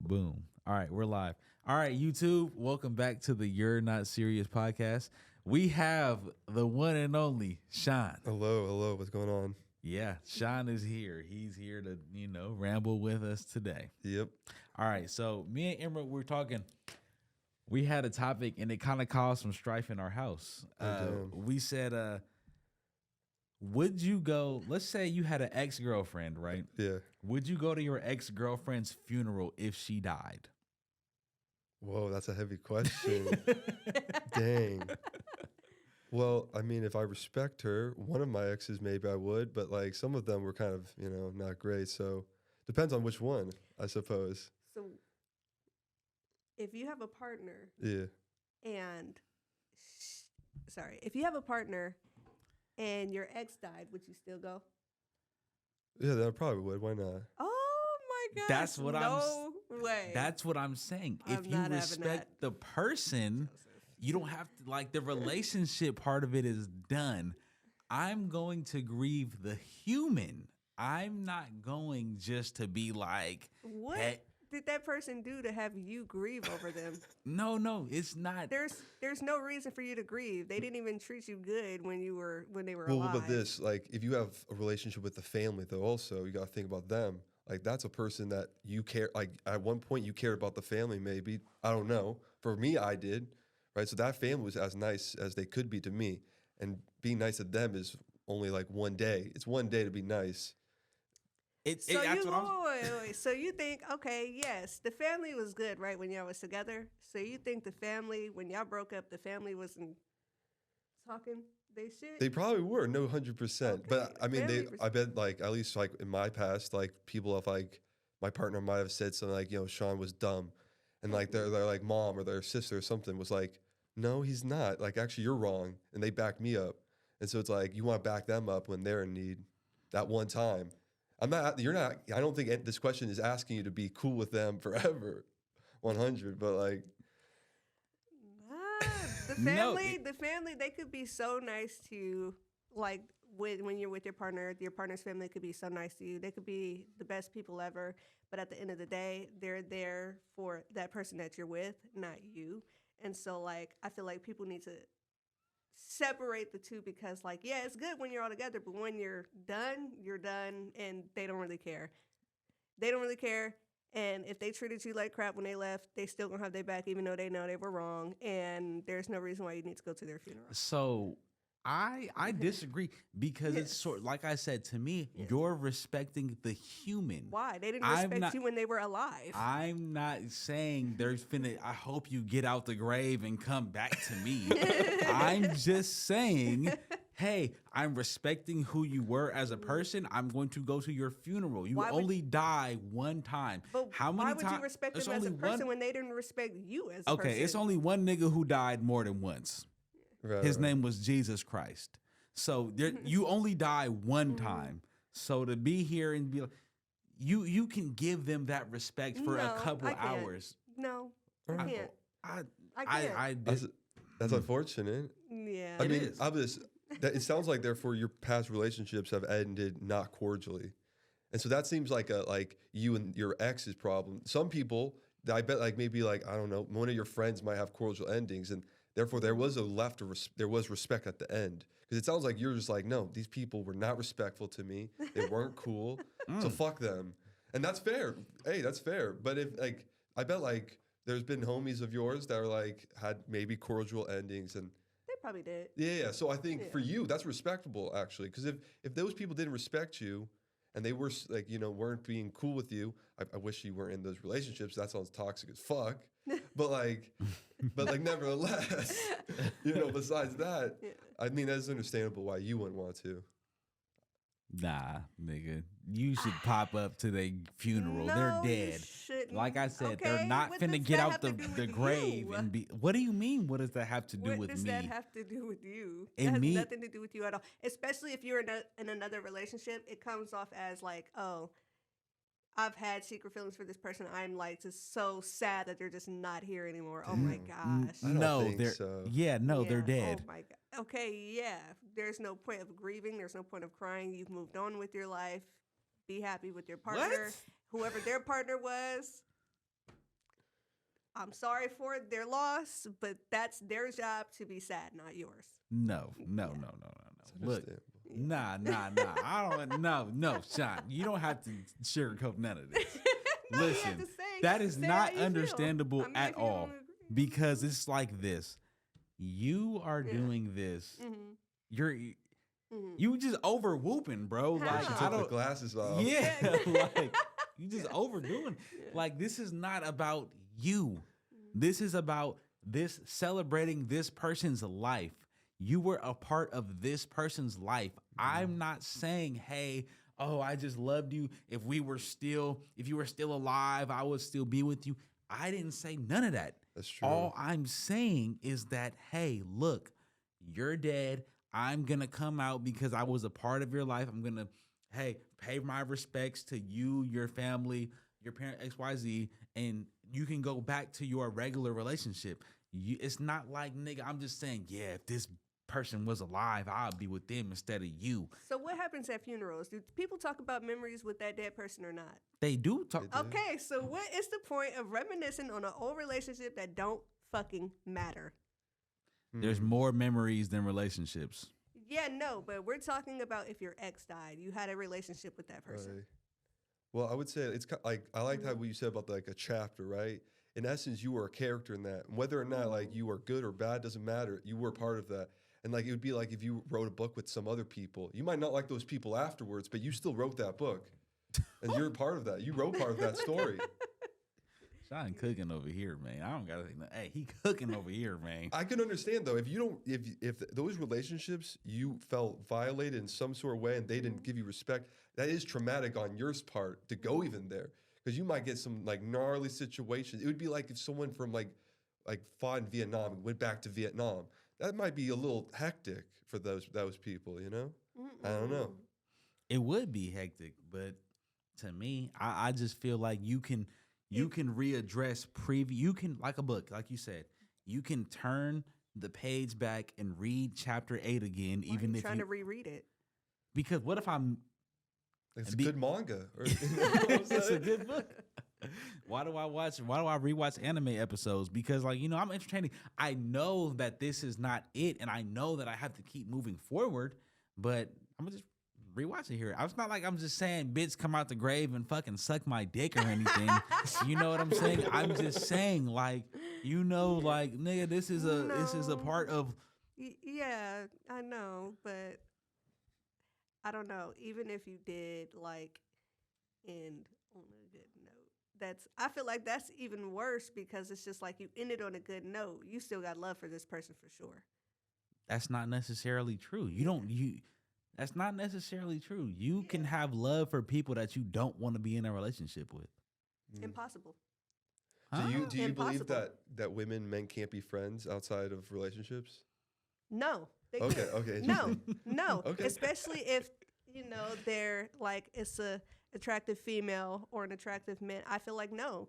Boom. All right, we're live. All right, YouTube, welcome back to the You're Not Serious podcast. We have the one and only Sean. Hello. What's going on? Yeah, Sean is here. He's here to, ramble with us today. Yep. All right, so me and Emma were talking. We had a topic, and it kind of caused some strife in our house. We said, would you go, let's say you had an ex-girlfriend, right? Yeah. Would you go to your ex-girlfriend's funeral if she died? Whoa, that's a heavy question. Dang. Well, I mean, if I respect her, one of my exes, maybe I would, but like some of them were kind of, not great. So depends on which one, I suppose. So if you have a partner Yeah. and, if you have a partner and your ex died, would you still go? Yeah, that probably would. Why not? Oh my God. That's what no way. That's what I'm saying. I'm if you not having respect that. the person, you don't have to, like, the relationship part of it is done. I'm going to grieve the human. I'm not going just to be like, What hey. did that person do to have you grieve over them? No, it's not. There's no reason for you to grieve. They didn't even treat you good when they were Well, alive. what about this? Like, if you have a relationship with the family, though, also, you got to think about them. Like, that's a person that you care. Like, at one point, you cared about the family, maybe. I don't know. For me, I did. Right? So that family was as nice as they could be to me. And being nice to them is only like one day. It's one day to be nice. So you think, okay, yes, the family was good, right, when y'all was together. So you think the family, when y'all broke up, the family wasn't talking they shit? They probably were, no, 100%. Okay. But I mean, Family I bet, like, at least like in my past, like people have like my partner might have said something like, Sean was dumb, and like their like mom or their sister or something was like, no, he's not. Like, actually, you're wrong, and they backed me up. And so it's like you want to back them up when they're in need. That one time, You're not. I don't think this question is asking you to be cool with them forever, 100. But like. The family, they could be so nice to you. Like when you're with your partner's family could be so nice to you. They could be the best people ever. But at the end of the day, they're there for that person that you're with, not you. And so, like, I feel like people need to separate the two because, like, yeah, it's good when you're all together, but when you're done, and they don't really care. They don't really care. And if they treated you like crap when they left, they still gonna have their back, even though they know they were wrong. And there's no reason why you need to go to their funeral. So I disagree because it's sort like I said, to me, you're respecting the human. Why? They didn't respect you when they were alive. I'm not saying I hope you get out the grave and come back to me. I'm just saying, hey, I'm respecting who you were as a person. I'm going to go to your funeral. You only die one time. But how many times? Why would you respect them as a person when they didn't respect you as a person? Okay, it's only one nigga who died more than once. Right, His name was Jesus Christ. So you only die one time. So to be here and be like, you can give them that respect for a couple hours. No, I can't. I can't. That's unfortunate. Yeah, I mean, it sounds like therefore your past relationships have ended not cordially, and so that seems like you and your ex's problem. Some people, I bet, like maybe like I don't know, one of your friends might have cordial endings, and therefore there was there was respect at the end. Because it sounds like you're just like, no, these people were not respectful to me. They weren't cool, so fuck them, and that's fair. Hey, that's fair. But if like, I bet like there's been homies of yours that are like had maybe cordial endings and. They probably did. Yeah. So I think for you, that's respectable, actually. Because if those people didn't respect you and they were like, weren't being cool with you, I wish you weren't in those relationships. That sounds toxic as fuck. But nevertheless, besides that, I mean, that's understandable why you wouldn't want to. Nah, nigga. You should pop up to their funeral. No, they're dead. Like I said, they're not finna get out the grave and be. What do you mean? What does that have to do with me? What does that have to do with you? And it has me? Nothing to do with you at all. Especially if you're in another relationship, it comes off as like, oh, I've had secret feelings for this person. I'm like just so sad that they're just not here anymore. Oh my gosh. They're dead. Oh my god. Okay, yeah. There's no point of grieving. There's no point of crying. You've moved on with your life. Be happy with your partner. What? Whoever their partner was, I'm sorry for their loss, but that's their job to be sad, not yours. No. Look, nah. I don't. No, Sean. You don't have to sugarcoat none of this. No, you have Listen, to say- that is say how not you feel. understandable I mean, at if you all don't agree. because it's like this. You are doing this. Mhm. You just over whooping, bro. How? Like She I took the don't. glasses off. Yeah, like you just overdoing. Like this is not about you. This is about this celebrating this person's life. You were a part of this person's life. I'm not saying, hey, oh, I just loved you. If you were still alive, I would still be with you. I didn't say none of that. That's true. All I'm saying is that, hey, look, you're dead. I'm going to come out because I was a part of your life. I'm going to, hey, pay my respects to you, your family, your parent, XYZ, and you can go back to your regular relationship. It's not like, nigga, I'm just saying, yeah, if this person was alive, I'd be with them instead of you. So what happens at funerals? Do people talk about memories with that dead person or not? They do talk. They do. Okay, so what is the point of reminiscing on an old relationship that don't fucking matter? There's more memories than relationships. Yeah, no, but we're talking about if your ex died, you had a relationship with that person. Right. Well, I would say it's like I like how what you said about like a chapter, right? In essence, you were a character in that. And whether or not like you were good or bad doesn't matter. You were part of that. And like it would be like if you wrote a book with some other people. You might not like those people afterwards, but you still wrote that book. And you're part of that. You wrote part of that story. Sean cooking over here, man. I don't gotta think. Hey, he cooking over here, man. I can understand though, if those relationships you felt violated in some sort of way and they didn't give you respect, that is traumatic on your part to go even there. Because you might get some like gnarly situations. It would be like if someone from like fought in Vietnam and went back to Vietnam. That might be a little hectic for those people, you know? I don't know. It would be hectic, but to me, I just feel like you can readdress you can, like a book, like you said, you can turn the page back and read chapter 8 again, Why even are you if trying to reread it. Because what if I'm It's a good manga. it's a good book. Why do I rewatch anime episodes? Because I'm entertaining. I know that this is not it, and I know that I have to keep moving forward, but I'm gonna just rewatch it here. It's not like I'm just saying bitch come out the grave and fucking suck my dick or anything. You know what I'm saying? I'm just saying nigga, this is a part of Yeah, I know, but I don't know. Even if you did end on a good note, I feel like that's even worse because it's just like you ended on a good note. You still got love for this person for sure. That's not necessarily true. That's not necessarily true. You can have love for people that you don't want to be in a relationship with. Impossible. Do you believe Impossible. that men can't be friends outside of relationships? No. They Okay, can't. okay. No, interesting. no. Okay. Especially if, they're like, it's a attractive female or an attractive man. I feel like no.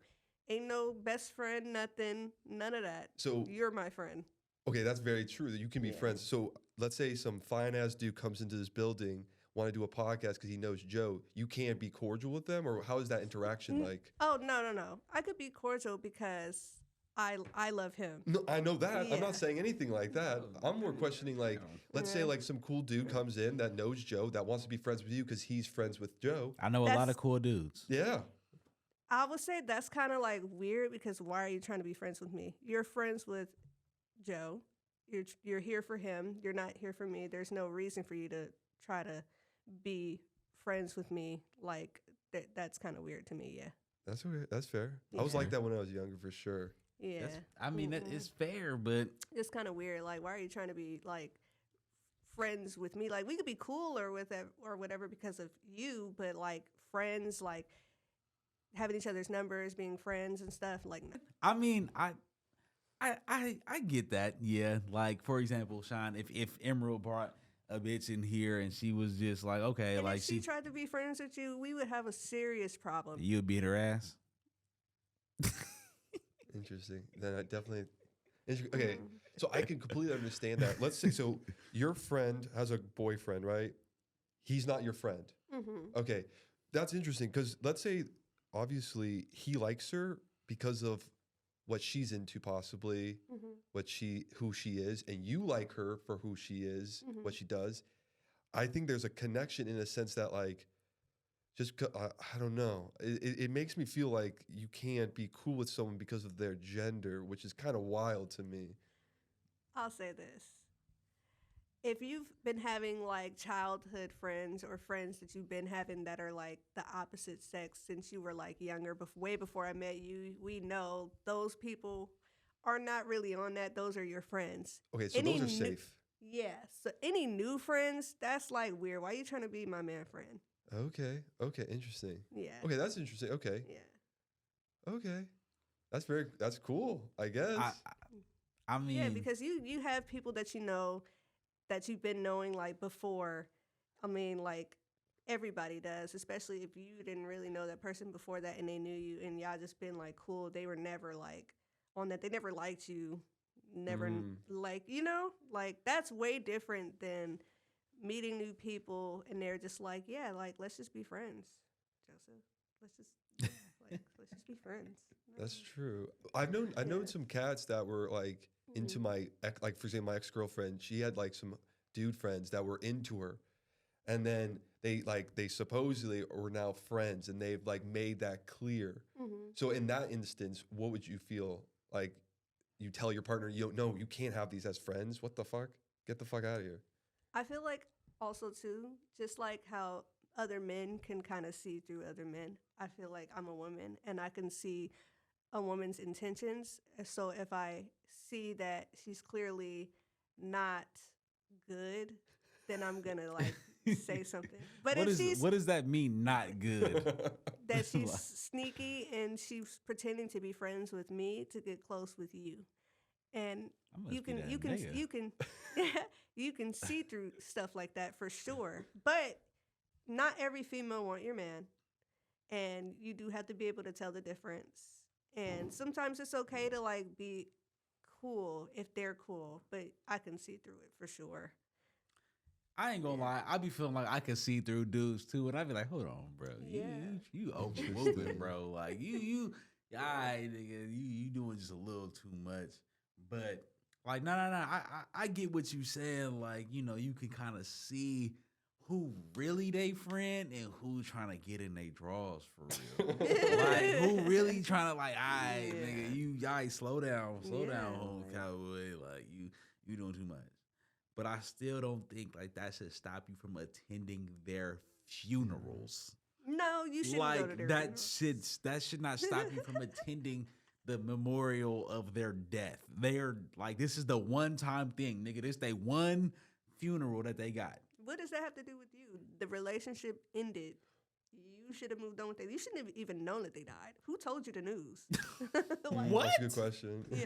Ain't no best friend, nothing, none of that. So You're my friend. okay, that's very true that you can be friends. So let's say some fine ass dude comes into this building, want to do a podcast because he knows Joe. You can't be cordial with them, or how is that interaction like? Oh, no. I could be cordial because I love him. No, I know that. I'm Yeah. not saying anything like that. I'm more questioning like, let's say like some cool dude comes in that knows Joe that wants to be friends with you because he's friends with Joe. I know a lot of cool dudes. Yeah. I would say that's kind of like weird because why are you trying to be friends with me? You're friends with Joe. You're here for him. You're not here for me. There's no reason for you to try to be friends with me. Like that's kind of weird to me. Yeah. That's okay. That's fair. I was Yeah. like that when I was younger for sure. Yeah. It's fair, but It's kind of weird. Like, why are you trying to be like friends with me? Like, we could be cool or whatever because of you, but like friends, like having each other's numbers, being friends and stuff. Like, no. I mean, I get that. Yeah, like for example, Sean, if Emerald brought a bitch in here and she was just like, okay, And like if she tried to be friends with you, we would have a serious problem. you'd beat her ass. Interesting. Then I definitely. Okay, so I can completely understand that. Let's say so your friend has a boyfriend, right? He's not your friend. Mm-hmm. Okay, that's interesting because let's say obviously he likes her because of what she's into, possibly Mm-hmm. who she is, and you like her for who she is, Mm-hmm. what she does. I think there's a connection in a sense that like I don't know. It makes me feel like you can't be cool with someone because of their gender, which is kind of wild to me. I'll say this. If you've been having like childhood friends or friends that you've been having that are like the opposite sex since you were like younger, way before I met you, we know those people are not really on that. Those are your friends. Okay, so Any those are new, safe. yeah. So any new friends, that's like weird. Why are you trying to be my man friend? Okay, interesting. Yeah. Okay, that's interesting. Okay, Yeah. okay, that's cool. I guess. I mean, Yeah, because you have people that you know that you've been knowing like before. I mean, like everybody does, especially if you didn't really know that person before that and they knew you and y'all just been like cool. They were never like on that. They never liked you. Never like, like that's way different than meeting new people and they're just like, yeah, like let's just be friends, Joseph. Let's just let's just be friends. That's true. I've known some cats that were like into my like for example my ex-girlfriend. She had like some dude friends that were into her, and then they supposedly were now friends, and they've like made that clear. Mm-hmm. So in that instance, what would you feel like? You tell your partner, you don't know, you can't have these as friends. What the fuck? Get the fuck out of here. I feel like also too, just like how other men can kind of see through other men. I feel like I'm a woman and I can see a woman's intentions. So if I see that she's clearly not good, then I'm gonna like say something. But if she's what does that mean? Not good. that she's sneaky and she's pretending to be friends with me to get close with you, and I must you be can that you can nigga. you can you can see through stuff like that for sure. But not every female want your man, and you do have to be able to tell the difference. And sometimes it's okay to like be cool if they're cool, but I can see through it for sure. I ain't gonna lie. I be feeling like I can see through dudes too, and I be like, "Hold on, bro. Yeah. You over moving, bro. Like alright, nigga. You doing just a little too much." But like, no. I get what you saying. Like, you can kind of see who really they friend and who trying to get in their draws for real. Like, who really trying to like, alright, nigga. Alright, slow down, home cowboy. Like, you doing too much. But I still don't think like that should stop you from attending their funerals. No, you shouldn't Like go to their that funerals. should not stop you from attending the memorial of their death. They're like, this is the one time thing, nigga. This they one funeral that they got. What does that have to do with you? The relationship ended. You should have moved on with it. You shouldn't have even known that they died. Who told you the news? What? That's a good question. Yeah.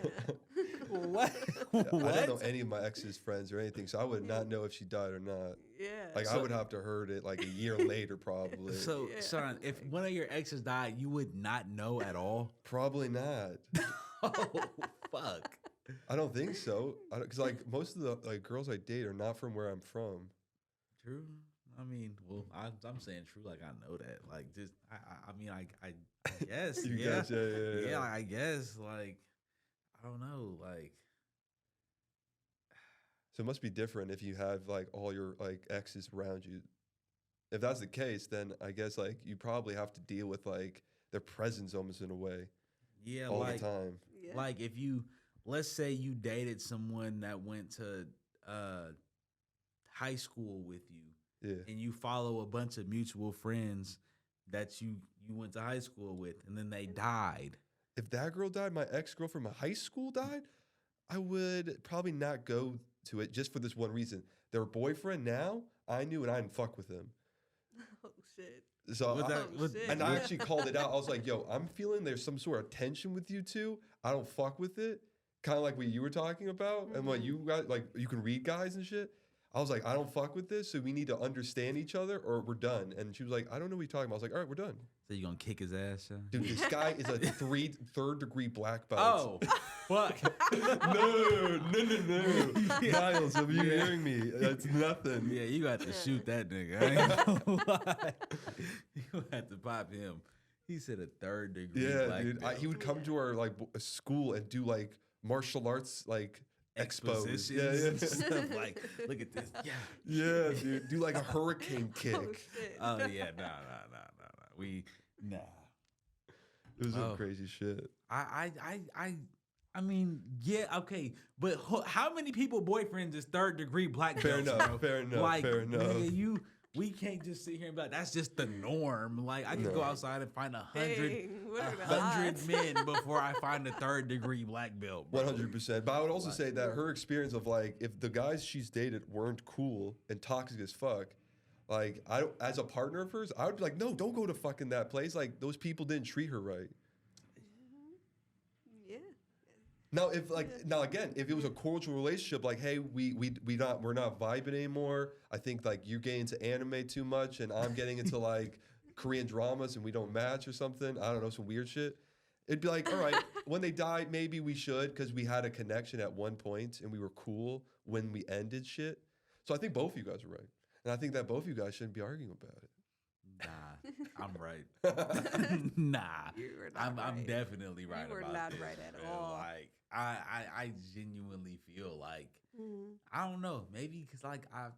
What? I don't know any of my ex's friends or anything, so I would not know if she died or not. Yeah. Like I would have to heard it like a year later, probably. So, Yeah. son, if one of your exes died, you would not know at all. Probably not. Oh, fuck. I don't think so. Because like most of the like girls I date are not from where I'm from. True. I mean, well, I'm saying true. Like I know that. Like just, I mean, I guess. You yeah. guys, yeah. Yeah, like, I guess. Like, I don't know. Like, So it must be different if you have like all your like exes around you. If that's the case, then I guess like you probably have to deal with like their presence almost in a way yeah, all like, the time. Yeah. like if you, let's say you dated someone that went to high school with you, Yeah. and you follow a bunch of mutual friends that you went to high school with, and then they died. If that girl died, my ex-girl from high school died, I would probably not go to it just for this one reason. Their boyfriend now, I knew and I didn't fuck with him. Oh shit. So With I, that- with- shit. and I actually called it out. I was like, yo, I'm feeling there's some sort of tension with you two. I don't fuck with it. Kind of like what you were talking about. And what you got, like, you can read guys and shit. I was like, I don't fuck with this. So we need to understand each other or we're done. And she was like, I don't know what you're talking about. I was like, all right, we're done. So you gonna kick his ass, son? Dude, this guy is a third degree black belt. Oh, fuck. No. Miles, are you hearing me? That's nothing. Yeah, you got to shoot that nigga. I ain't gonna lie. You have to pop him. He said a third degree. Yeah, black dude. belt. He would come to our like school and do like martial arts like expos. Expositions Yeah, and yeah. stuff. Like, look at this. Yeah. Yeah, dude. Do like a hurricane kick. Oh shit. Oh yeah, nah. We nah. It was some Oh. crazy shit. I mean, yeah, okay, but how many people boyfriends is third degree black Fair belts, enough, bro? fair enough, Like, fair enough. nigga, we can't just sit here and be like, that's just the norm. Like, I can go No. outside and find Dang, a what are the hundred odds? men before I find a third degree black belt. Bro. 100%. But I would also Like- say that her experience of like, if the guys she's dated weren't cool and toxic as fuck, like I don't, as a partner of hers, I would be like, no, don't go to fucking that place. Like those people didn't treat her right. Yeah. Now, if like now again, if it was a cordial relationship, like, hey, we're not vibing anymore. I think like you're getting into anime too much, and I'm getting into like Korean dramas, and we don't match or something. I don't know, some weird shit. It'd be like, all right, when they died, maybe we should, because we had a connection at one point, and we were cool when we ended shit. So I think both of you guys are right, and I think that both of you guys shouldn't be arguing about it. Nah, I'm right. Nah, You were not I'm right. definitely right. were about not this, right at man. all. Like I genuinely feel like Mhm. I don't know, maybe because like I'm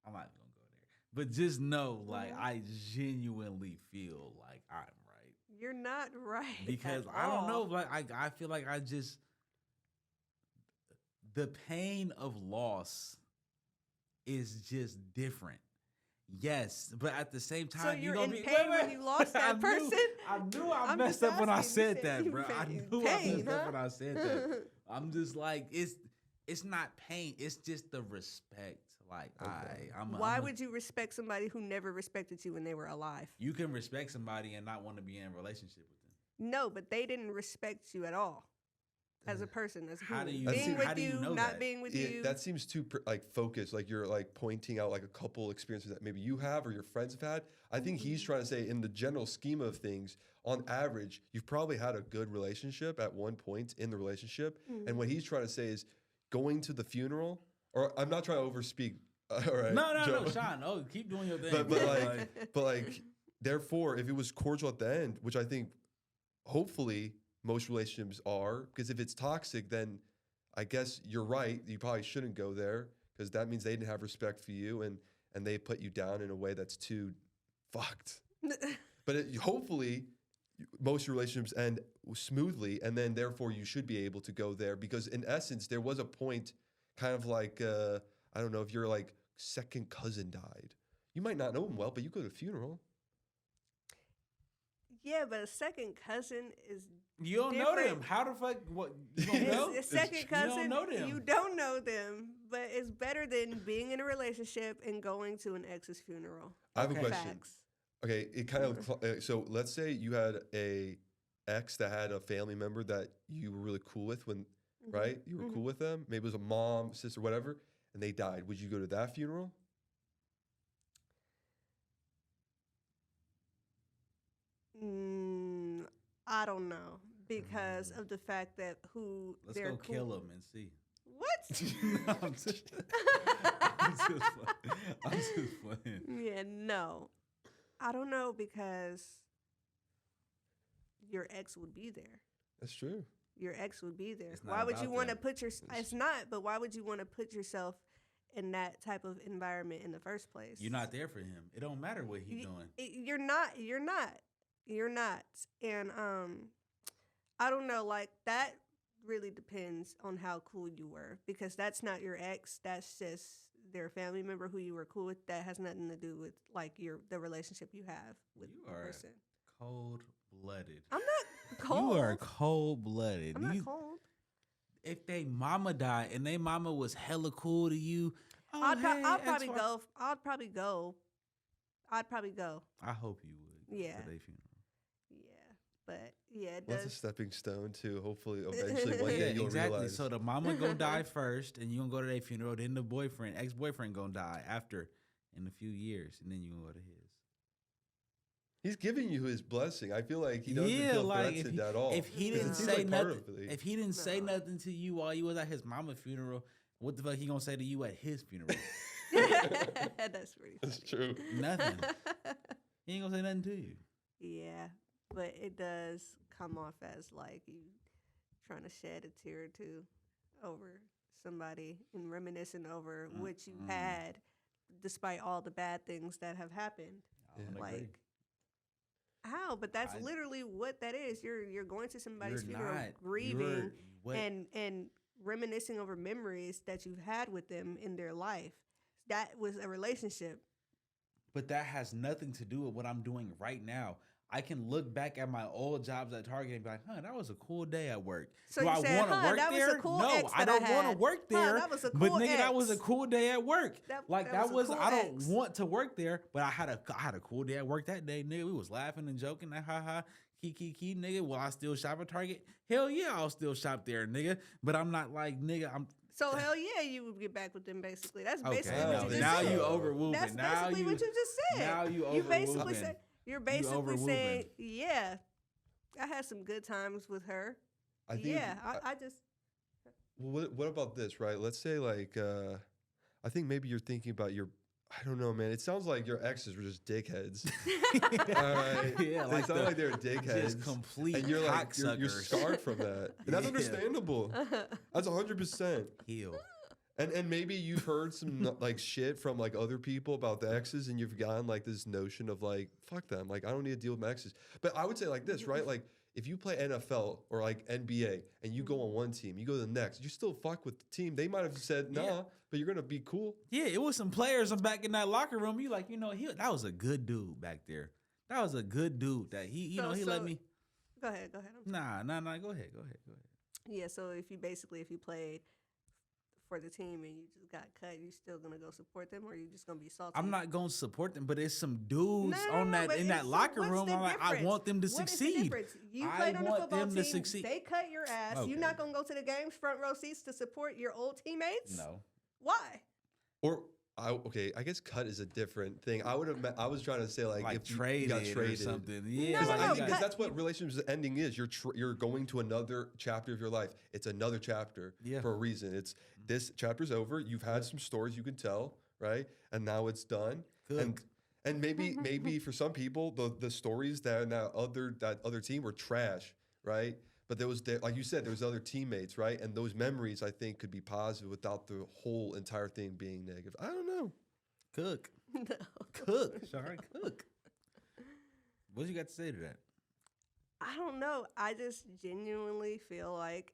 not gonna go there, but just know like Mhm. I genuinely feel like I'm right You're not right. because at I don't know, all. like I feel like I just the pain of loss is just different. Yes, but at the same So time, you're gonna in be, pain when you lost I that knew- person? I knew I I'm messed just up when I asking. You said said that, you bro. I in knew I pain, messed up huh? when I said that. I'm just like it's not pain. It's just the respect. Like Okay. Why would you respect somebody who never respected you when they were alive? you can respect somebody and not want to be in a relationship with them? No, but they didn't respect you at all as a person, as a How do human. you- being how with do you you, know not that? being with Yeah, you. that seems too like focused. Like you're like pointing out like a couple experiences that maybe you have or your friends have had. I think he's trying to say in the general scheme of things, on average, you've probably had a good relationship at one point in the relationship. And what he's trying to say is going to the funeral, or I'm not trying to overspeak. All right, No, Joe. Sean. Oh, keep doing your thing. But bro. like, therefore, if it was cordial at the end, which I think, hopefully, most relationships are, because if it's toxic, then I guess you're right. You probably shouldn't go there because that means they didn't have respect for you and they put you down in a way that's too fucked. But hopefully, most relationships end smoothly, and then therefore you should be able to go there because in essence, there was a point, kind of like I don't know if your like second cousin died. You might not know him well, but you go to a funeral. Yeah, but a second cousin is you don't know them. different. How the fuck? What you don't know? a second You don't cousin. know them. You don't know them, but it's better than being in a relationship and going to an ex's funeral. I have Okay. a question. Facts. Okay, it kind of so let's say you had a ex that had a family member that you were really cool with when right? You were cool with them. Maybe it was a mom, sister, whatever, and they died. Would you go to that funeral? I don't know because of the fact that who Let's they're go cool. kill them and see. What? No, I'm just I'm just playing. Yeah, no. I don't know because your ex would be there. That's true. Your ex would be there. It's not Why would you about want to them. put your? It's not. But why would you want to put yourself in that type of environment in the first place? You're not there for him. It don't matter what he's Y- doing. You're not. You're not. You're not. And I don't know. Like that really depends on how cool you were because that's not your ex. That's just their family member who you were cool with. That has nothing to do with like the relationship you have with You the are person. cold blooded. I'm not cold. You are cold blooded. I'm not cold. If they mama died and they mama was hella cool to you, oh, I'd hey, probably XY. go. I'd probably go. I'd probably go. I hope you would. go Yeah. To their funeral. Yeah, but yeah, it Well, that's a does. stepping stone to hopefully eventually one Yeah, day you'll exactly. realize. So the mama gonna die first, and you gonna go to their funeral. Then the boyfriend, ex-boyfriend, gonna die after in a few years, and then you gonna go to his. He's giving you his blessing. I feel like he doesn't feel threatened at all. if he 'Cause it didn't seems say like part nothing, of the- if he didn't say No. nothing to you while you was at his mama funeral, what the fuck he gonna say to you at his funeral? That's pretty That's funny. true. Nothing. He ain't gonna say nothing to you. Yeah, but it does come off as like you trying to shed a tear or two over somebody and reminiscing over what you had, despite all the bad things that have happened. I don't Like, agree. how? But that's I- literally what that is. You're going to somebody's You're funeral, not. grieving, You're- what- and reminiscing over memories that you've had with them in their life. That was a relationship. But that has nothing to do with what I'm doing right now. I can look back at my old jobs at Target and be like, "Huh, that was a cool day at work." So do you I said, want to "Huh, work that was a there? cool No, ex I that I don't want to had. work Huh, there. that was a but cool nigga, that was a ex. cool day at work. That That was a was cool I don't ex. want to work there, but I had a cool day at work that day, nigga. We was laughing and joking, ha ha, key, nigga. Will I still shop at Target? Hell yeah, I'll still shop there, nigga. But I'm not like, nigga, I'm So hell yeah, you would get back with them. Basically, that's okay. basically now- what you just Now said. you over whooping. That's Now basically what you just said. now you over You basically whooping. said you're You basically over saying, whooping. yeah, I had some good times with her. I think. Yeah, I just Well, what about this, right? Let's say like I think maybe you're thinking about your. I don't know, man. It sounds like your exes were just dickheads. All right. Yeah, They sound like they're dickheads. just complete and you're like you're cocksuckers. scarred from that, and that's Yeah. understandable. That's 100%. Heal. And maybe you've heard some like shit from like other people about the exes, and you've gotten like this notion of like fuck them, like I don't need to deal with my exes. But I would say like this, right? Like if you play NFL or like NBA and you go on one team, you go to the next, you still fuck with the team. They might have said nah, Yeah. but you're gonna be cool. Yeah, it was some players. I'm back in that locker room. You like, that was a good dude back there. That was a good dude. That he let So- me. go ahead. Nah. Go ahead. Yeah, so if you played for the team and you just got cut, you still gonna go support them, or you just gonna be salty? I'm not gonna support them, but it's some dudes No, on that but in that so locker what's room. the I'm like, I difference? want them to What is the succeed. difference? You I played on the want football them to team. succeed. They cut your ass. Okay. You're not gonna go to the games front row seats to support your old teammates? No. Why? Or I guess cut is a different thing. I was trying to say like Like if you traded, got traded or something. Yeah, No, like no, you I think got- cut- that's what relationships ending is. You're going to another chapter of your life. It's another chapter Yeah. for a reason. It's this chapter's over. You've had some stories you can tell, right? And now it's done. Cook. And maybe for some people the stories that other team were trash, right? But like you said, there was other teammates, right? And those memories I think could be positive without the whole entire thing being negative. I don't know. Cook. No. Cook. Sorry, cook. What you got to say to that? I don't know. I just genuinely feel like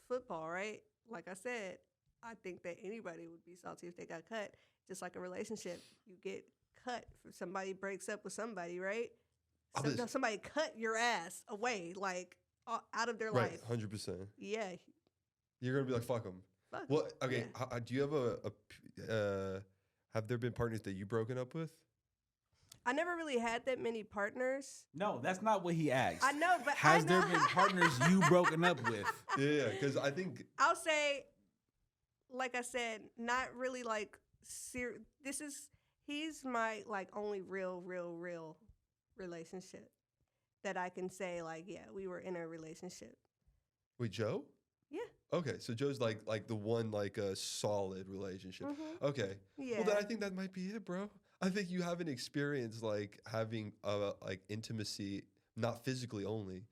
football, right? Like I said, I think that anybody would be salty if they got cut. Just like a relationship, you get cut. Somebody breaks up with somebody, right? Somebody cut your ass away, like out of their Right, life. 100%. Yeah. You're gonna be like fuck them. Fuck. Well, okay. Yeah. Do you have have there been partners that you broken up with? I never really had that many partners. No, that's not what he asked. I know, but Has I there know. been partners you broken up with? Yeah, because I think I'll say, like I said, not really like he's my like only real relationship that I can say like, yeah, we were in a relationship. wait, Joe? Yeah. Okay, so Joe's like the one like a solid relationship. Mhm. Okay. Yeah. Well, then I think that might be it, bro. I think you haven't experienced like having like intimacy, not physically only,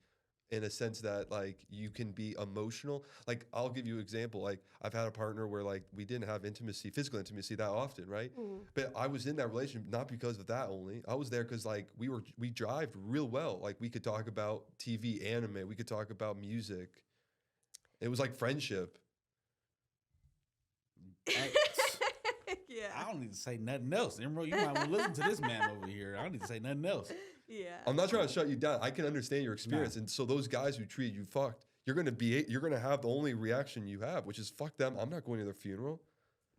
in a sense that like you can be emotional. Like I'll give you an example. Like I've had a partner where like we didn't have physical intimacy that often, right? Mhm. But I was in that relationship not because of that only. I was there because like we jived real well. Like we could talk about TV, anime. We could talk about music. It was like friendship. Hey, Yeah. I don't need to say nothing else. Emerald, you might want to listen to this man over here. I don't need to say nothing else. Yeah. I'm not trying to shut you down. I can understand your experience. And so those guys who treated you fucked, you're gonna have the only reaction you have, which is fuck them. I'm not going to their funeral.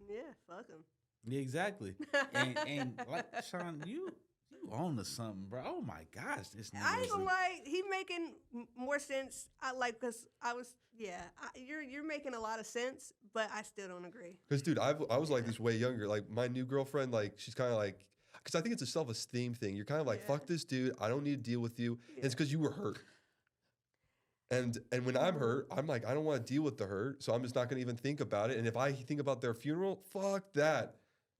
Yeah. Fuck him. Yeah, exactly. And like Sean, you on to something, bro. Oh my gosh, this nigga I ain't is gonna a- lie, he making more sense. You're making a lot of sense, but I still don't agree. Because dude, I was like this way younger. Like my new girlfriend, like she's kind of like, because I think it's a self-esteem thing. You're kind of like, Yeah. fuck this dude. I don't need to deal with you. And it's because you were hurt. And when I'm hurt, I'm like, I don't want to deal with the hurt, so I'm just not gonna even think about it. And if I think about their funeral, fuck that.